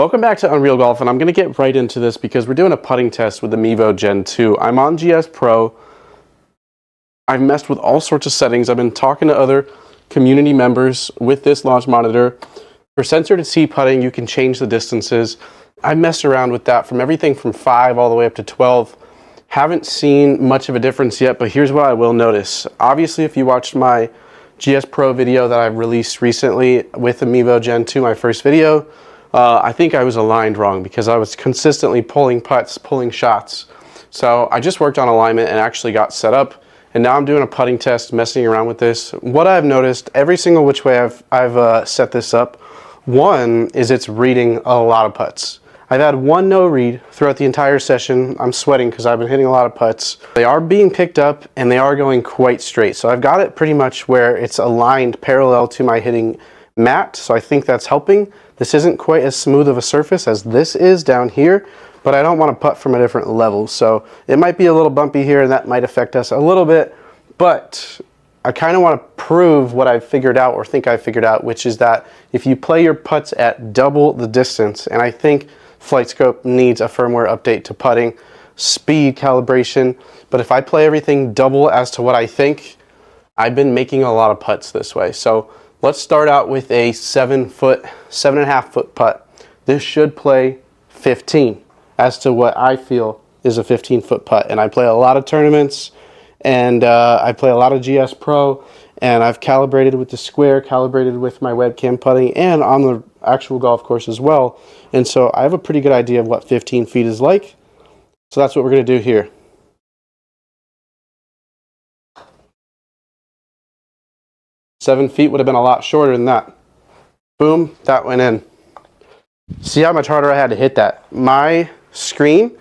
Welcome back to Unreal Golf, and I'm going to get right into this because we're doing a putting test with the Mevo Gen2. I'm on GS Pro. I've messed with all sorts of settings. I've been talking to other community members with this launch monitor. For sensor to tee putting, you can change the distances. I've messed around with that from everything from 5 all the way up to 12. Haven't seen much of a difference yet, but here's what I will notice. Obviously, if you watched my GS Pro video that I released recently with the Mevo Gen2, my first video, I think I was aligned wrong because I was consistently pulling putts, pulling shots. So I just worked on alignment and actually got set up, and now I'm doing a putting test, messing around with this. What I've noticed, every single which way I've set this up, one is it's reading a lot of putts. I've had one no read throughout the entire session. I'm sweating because I've been hitting a lot of putts. They are being picked up and they are going quite straight. So I've got it pretty much where it's aligned parallel to my hitting mat. So I think that's helping. This isn't quite as smooth of a surface as this is down here, but I don't want to putt from a different level. So it might be a little bumpy here and that might affect us a little bit, but I kind of want to prove what I've figured out, or think I've figured out, which is that if you play your putts at double the distance, and I think Flightscope needs a firmware update to putting, speed calibration, but if I play everything double as to what I think, I've been making a lot of putts this way. So let's start out with a 7.5 foot putt. This should play 15 as to what I feel is a 15-foot putt. And I play a lot of tournaments, and I play a lot of GS Pro, and I've calibrated with the square, calibrated with my webcam putting, and on the actual golf course as well. And so I have a pretty good idea of what 15 feet is like. So that's what we're going to do here. Seven feet would have been a lot shorter than that. Boom, that went in. See how much harder I had to hit that? My screen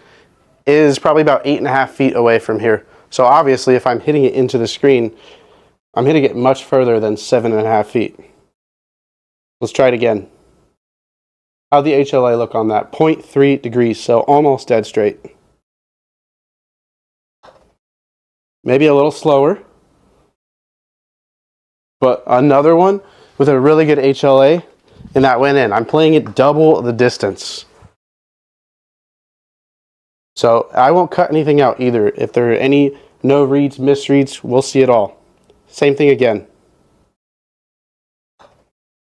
is probably about 8.5 feet away from here. So obviously if I'm hitting it into the screen, I'm hitting it much further than 7.5 feet. Let's try it again. How'd the HLA look on that? 0.3 degrees, so almost dead straight. Maybe a little slower. But another one with a really good HLA, and that went in. I'm playing it double the distance. So I won't cut anything out either. If there are any no reads, misreads, we'll see it all. Same thing again.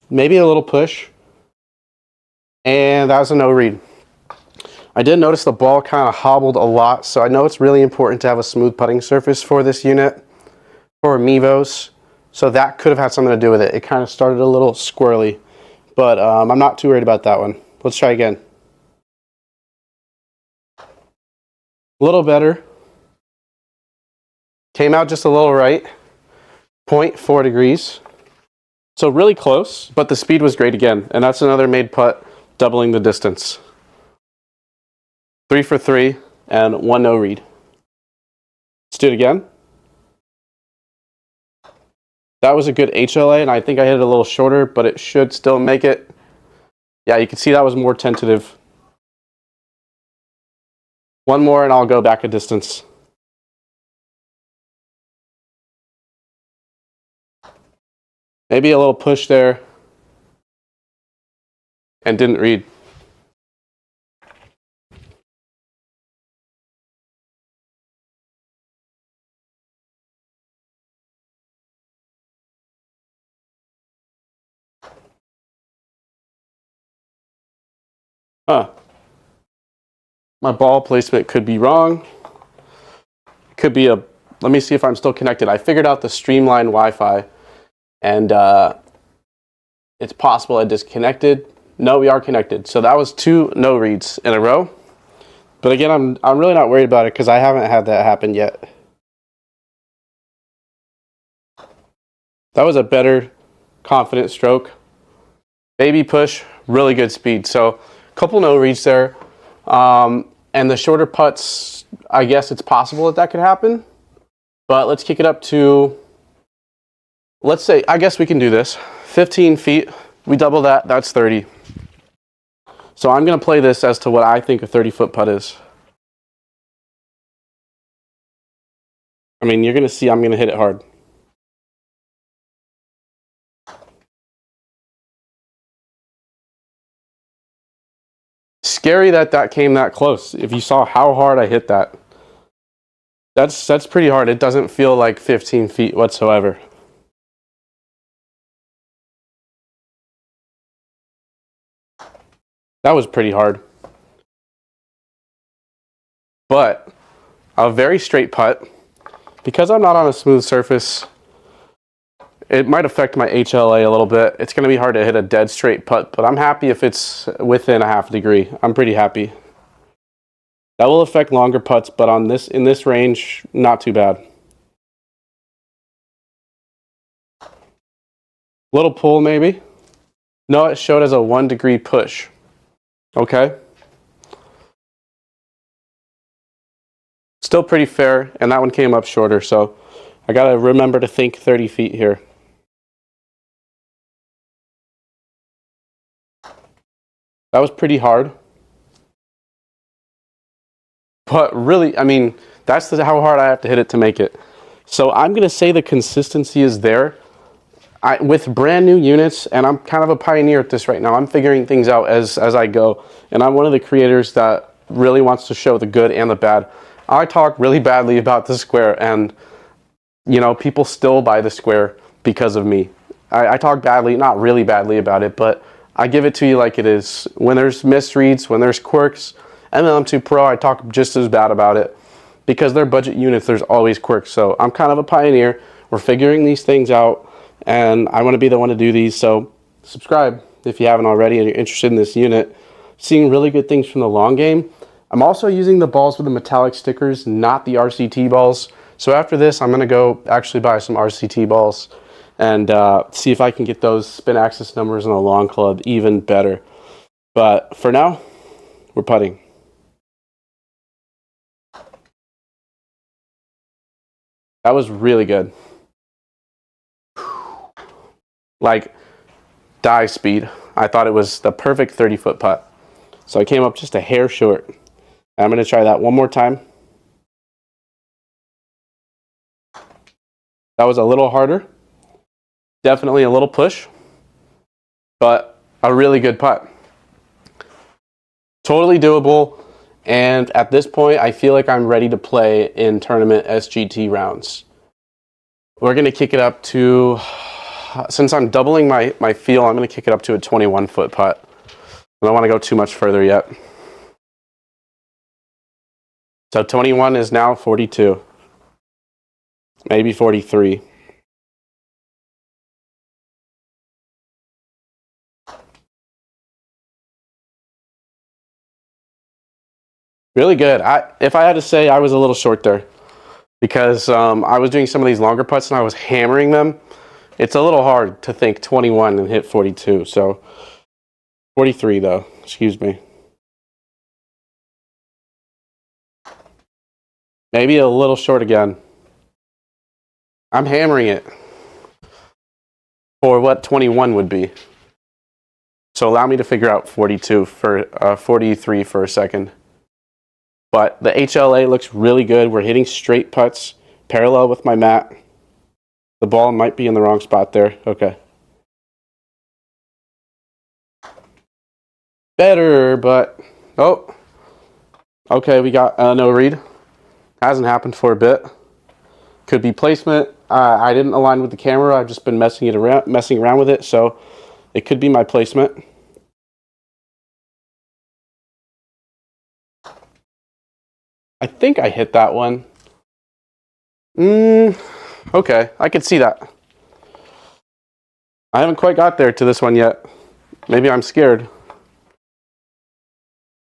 Maybe a little push. And that was a no read. I did notice the ball kind of hobbled a lot, so I know it's really important to have a smooth putting surface for this unit, for Mevos. So that could have had something to do with it. It kind of started a little squirrely, but I'm not too worried about that one. Let's try again. A little better. Came out just a little right. 0.4 degrees. So really close, but the speed was great again. And that's another made putt, doubling the distance. 3 for 3 and 1 no read. Let's do it again. That was a good HLA, and I think I hit it a little shorter, but it should still make it. Yeah, you can see that was more tentative. One more and I'll go back a distance. Maybe a little push there, and didn't read. My ball placement could be wrong. Could be a, let me see if I'm still connected. I figured out the streamlined Wi-Fi, and it's possible I disconnected. No, we are connected. So that was 2 no reads in a row. But again, I'm really not worried about it because I haven't had that happen yet. That was a better, confident stroke. Baby push, really good speed. So a couple no reads there. And the shorter putts, I guess it's possible that could happen. But let's kick it up to, let's say, I guess we can do this. 15 feet, we double that, that's 30. So I'm going to play this as to what I think a 30-foot putt is. I mean, you're going to see I'm going to hit it hard. scary that that came that close. If you saw how hard I hit that, that's pretty hard. It doesn't feel like 15 feet whatsoever. That was pretty hard. But a very straight putt. Because I'm not on a smooth surface, it might affect my HLA a little bit. It's going to be hard to hit a dead straight putt, but I'm happy if it's within a half degree. I'm pretty happy. That will affect longer putts, but on this, in this range, not too bad. Little pull maybe. No, it showed as a 1 degree push. Okay. Still pretty fair, and that one came up shorter, so I gotta remember to think 30 feet here. That was pretty hard. But really, I mean, that's how hard I have to hit it to make it. So I'm gonna say the consistency is there. With brand new units, and I'm kind of a pioneer at this right now, I'm figuring things out as I go, and I'm one of the creators that really wants to show the good and the bad. I talk really badly about the square, and you know, people still buy the square because of me. I talk badly, not really badly about it, but I give it to you like it is. When there's misreads, when there's quirks, MLM2 Pro, I talk just as bad about it. Because they're budget units, there's always quirks. So I'm kind of a pioneer. We're figuring these things out, and I want to be the one to do these. So subscribe if you haven't already and you're interested in this unit. Seeing really good things from the long game. I'm also using the balls with the metallic stickers, not the RCT balls. So after this, I'm going to go actually buy some RCT balls and see if I can get those spin axis numbers on the long club even better. But for now, we're putting. That was really good. Like dive speed. I thought it was the perfect 30-foot putt. So I came up just a hair short. I'm going to try that one more time. That was a little harder. Definitely a little push, but a really good putt. Totally doable. And at this point, I feel like I'm ready to play in tournament SGT rounds. We're going to kick it up to, since I'm doubling my feel, I'm going to kick it up to a 21-foot putt. I don't want to go too much further yet. So 21 is now 42. Maybe 43. Really good. If I had to say, I was a little short there because I was doing some of these longer putts and I was hammering them. It's a little hard to think 21 and hit 42. So 43 though, excuse me. Maybe a little short again. I'm hammering it for what 21 would be. So allow me to figure out 42 for 43 for a second. But the HLA looks really good. We're hitting straight putts, parallel with my mat. The ball might be in the wrong spot there. Okay. Better, but... Oh. Okay, we got no read. Hasn't happened for a bit. Could be placement. I didn't align with the camera. I've just been messing around with it, so it could be my placement. I think I hit that one. Okay, I could see that. I haven't quite got there to this one yet. Maybe I'm scared.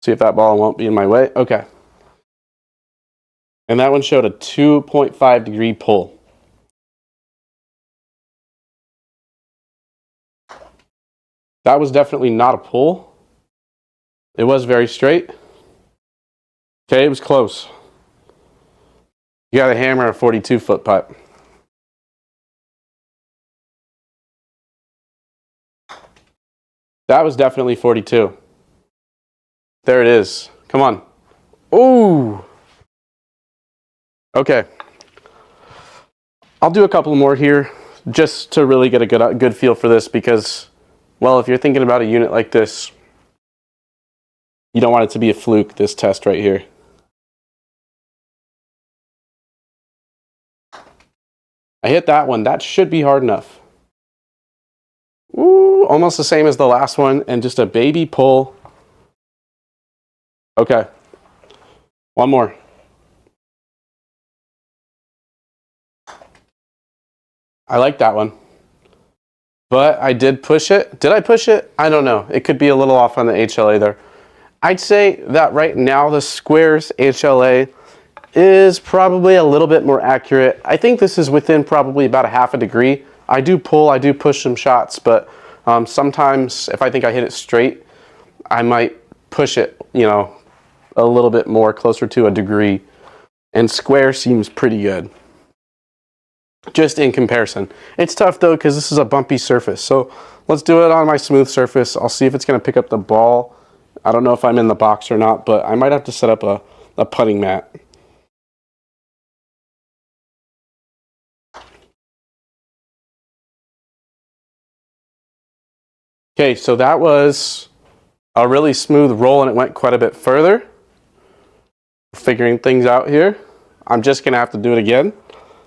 See if that ball won't be in my way. Okay. And that one showed a 2.5 degree pull. That was definitely not a pull. It was very straight. Okay, it was close. You got to hammer a 42-foot putt. That was definitely 42. There it is. Come on. Ooh. Okay. I'll do a couple more here just to really get a good feel for this because, well, if you're thinking about a unit like this, You don't want it to be a fluke, this test right here. I hit that one. That should be hard enough. Ooh, almost the same as the last one, and just a baby pull. Okay. One more. I like that one. But I did push it. Did I push it? I don't know. It could be a little off on the HLA there. I'd say that right now the squares HLA is probably a little bit more accurate. I think this is within probably about a half a degree. I do pull, I do push some shots, but sometimes if I think I hit it straight, I might push it, you know, a little bit more, closer to a degree. And square seems pretty good, just in comparison. It's tough though, because this is a bumpy surface. So let's do it on my smooth surface. I'll see if it's gonna pick up the ball. I don't know if I'm in the box or not, but I might have to set up a putting mat. Okay, so that was a really smooth roll and it went quite a bit further. Figuring things out here. I'm just gonna have to do it again.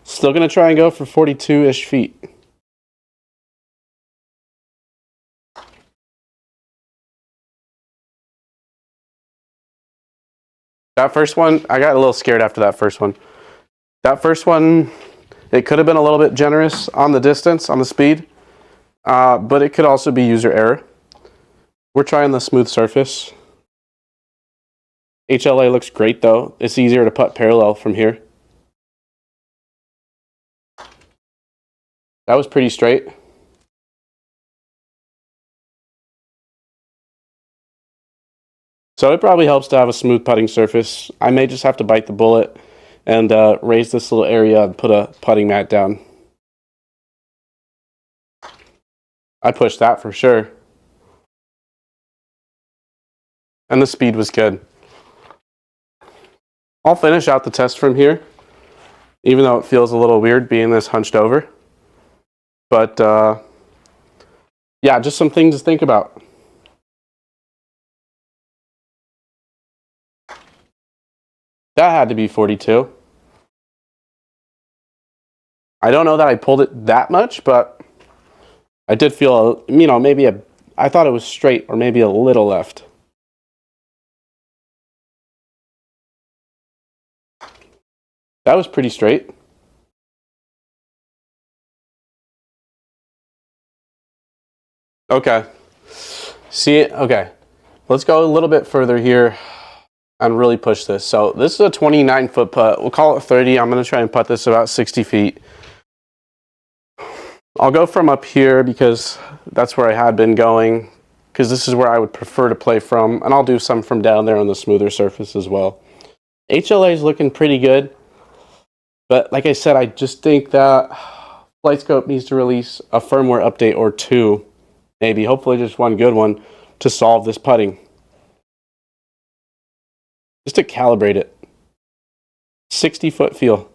Still gonna try and go for 42-ish feet. That first one, I got a little scared after that first one. That first one, it could have been a little bit generous on the distance, on the speed, but it could also be user error. We're trying the smooth surface. HLA looks great though. It's easier to putt parallel from here. That was pretty straight. So it probably helps to have a smooth putting surface. I may just have to bite the bullet and raise this little area and put a putting mat down. I pushed that for sure. And the speed was good. I'll finish out the test from here, even though it feels a little weird being this hunched over. But yeah, just some things to think about. That had to be 42. I don't know that I pulled it that much, but I did feel, you know, maybe I thought it was straight or maybe a little left. That was pretty straight. Okay. See, okay. Let's go a little bit further here and really push this. So this is a 29-foot putt. We'll call it 30. I'm going to try and putt this about 60 feet. I'll go from up here because that's where I had been going, because this is where I would prefer to play from, and I'll do some from down there on the smoother surface as well. HLA is looking pretty good, but like I said, I just think that Flightscope needs to release a firmware update or two, maybe, hopefully just one good one, to solve this putting. Just to calibrate it. 60-foot feel.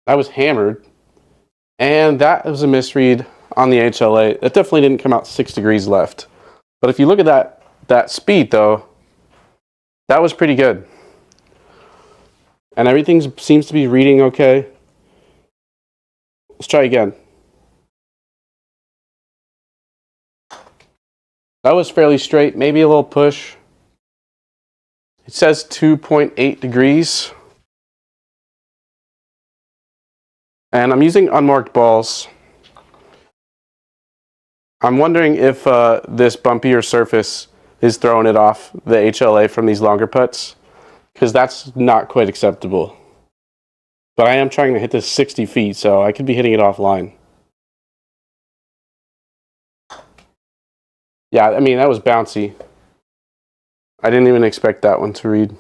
That was hammered, and that was a misread on the HLA. It definitely didn't come out 6 degrees left. But if you look at that speed though, that was pretty good. And everything seems to be reading okay. Let's try again. That was fairly straight, maybe a little push. It says 2.8 degrees. And I'm using unmarked balls. I'm wondering if this bumpier surface is throwing it off the HLA from these longer putts, because that's not quite acceptable. But I am trying to hit this 60 feet, so I could be hitting it offline. Yeah, I mean, that was bouncy. I didn't even expect that one to read.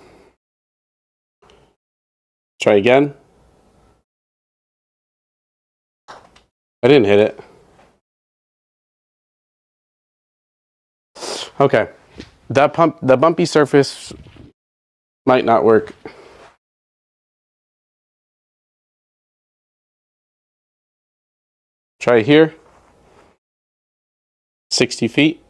Try again. I didn't hit it. Okay, the bumpy surface might not work. Try here. 60 feet.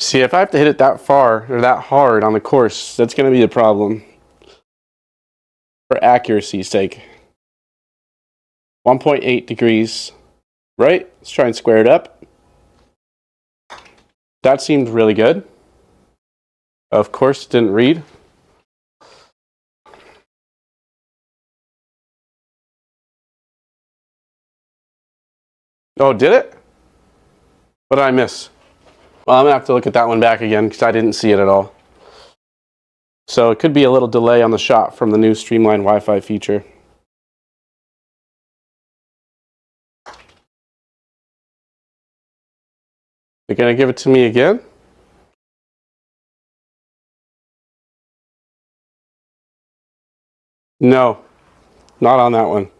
See, if I have to hit it that far or that hard on the course, that's going to be a problem. For accuracy's sake. 1.8 degrees. Right? Let's try and square it up. That seemed really good. Of course, didn't read. Oh, did it? What did I miss? Well, I'm going to have to look at that one back again because I didn't see it at all. So it could be a little delay on the shot from the new streamlined Wi-Fi feature. You're going to give it to me again? No, not on that one.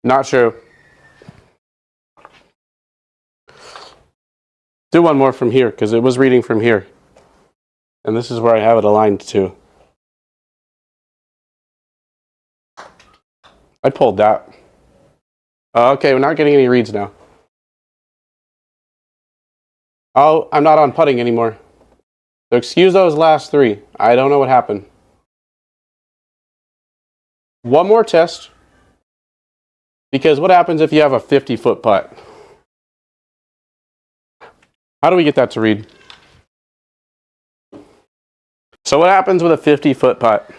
Not sure. Do one more from here because it was reading from here. And this is where I have it aligned to. I pulled that. Okay, we're not getting any reads now. Oh, I'm not on putting anymore. So excuse those last three. I don't know what happened. One more test. Because what happens if you have a 50-foot putt? How do we get that to read? So what happens with a 50-foot putt?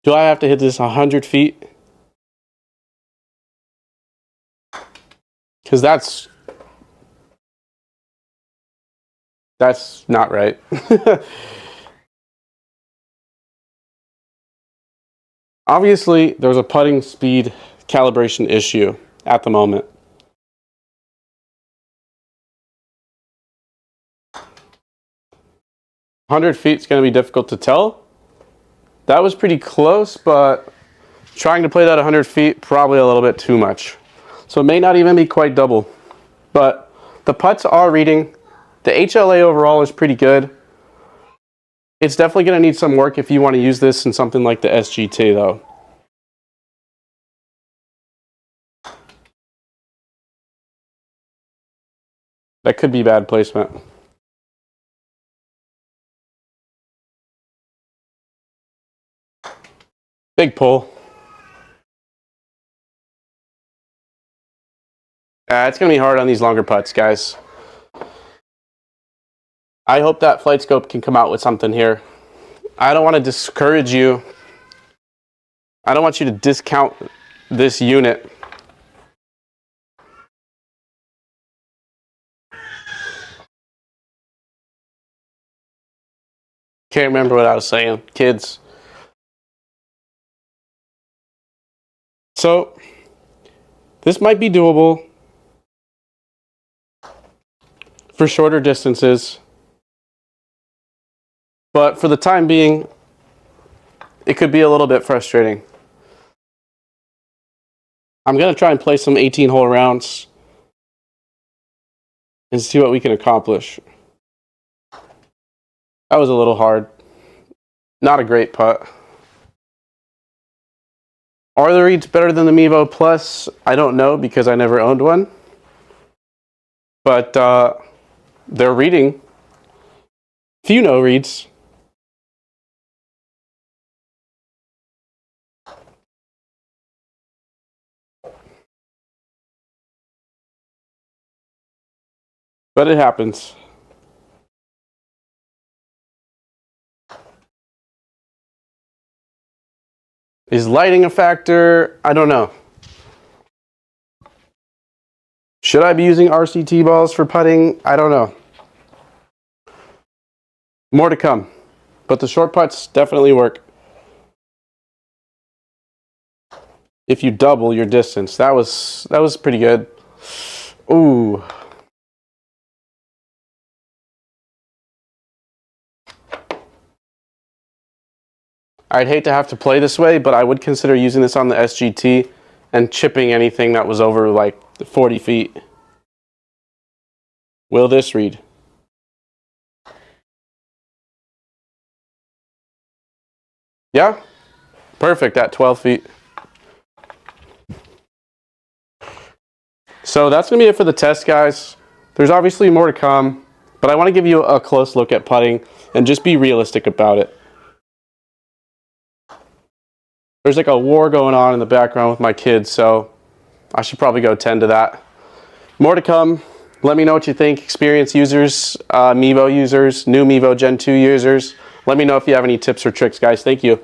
Do I have to hit this 100 feet? Because that's not right. Obviously, there's a putting speed calibration issue at the moment. "100 feet is going to be difficult to tell." That was pretty close, but trying to play that 100 feet, probably a little bit too much. So it may not even be quite double. But the putts are reading. The HLA overall is pretty good. It's definitely going to need some work if you want to use this in something like the SGT, though. That could be bad placement. Big pull. It's going to be hard on these longer putts, guys. I hope that Flightscope can come out with something here. I don't want to discourage you. I don't want you to discount this unit. Can't remember what I was saying. Kids. So, this might be doable for shorter distances. But for the time being, it could be a little bit frustrating. I'm going to try and play some 18-hole rounds and see what we can accomplish. That was a little hard. Not a great putt. Are the reads better than the Mevo Plus? I don't know because I never owned one. But they're reading. Few no reads. But it happens. Is lighting a factor? I don't know. Should I be using RCT balls for putting? I don't know. More to come. But the short putts definitely work. If you double your distance. That was pretty good. Ooh. I'd hate to have to play this way, but I would consider using this on the SGT and chipping anything that was over like 40 feet. Will this read? Yeah, perfect at 12 feet. So that's going to be it for the test, guys. There's obviously more to come, but I want to give you a close look at putting and just be realistic about it. There's like a war going on in the background with my kids, so I should probably go tend to that. More to come. Let me know what you think. Experienced users, Mevo users, new Mevo Gen 2 users. Let me know if you have any tips or tricks, guys. Thank you.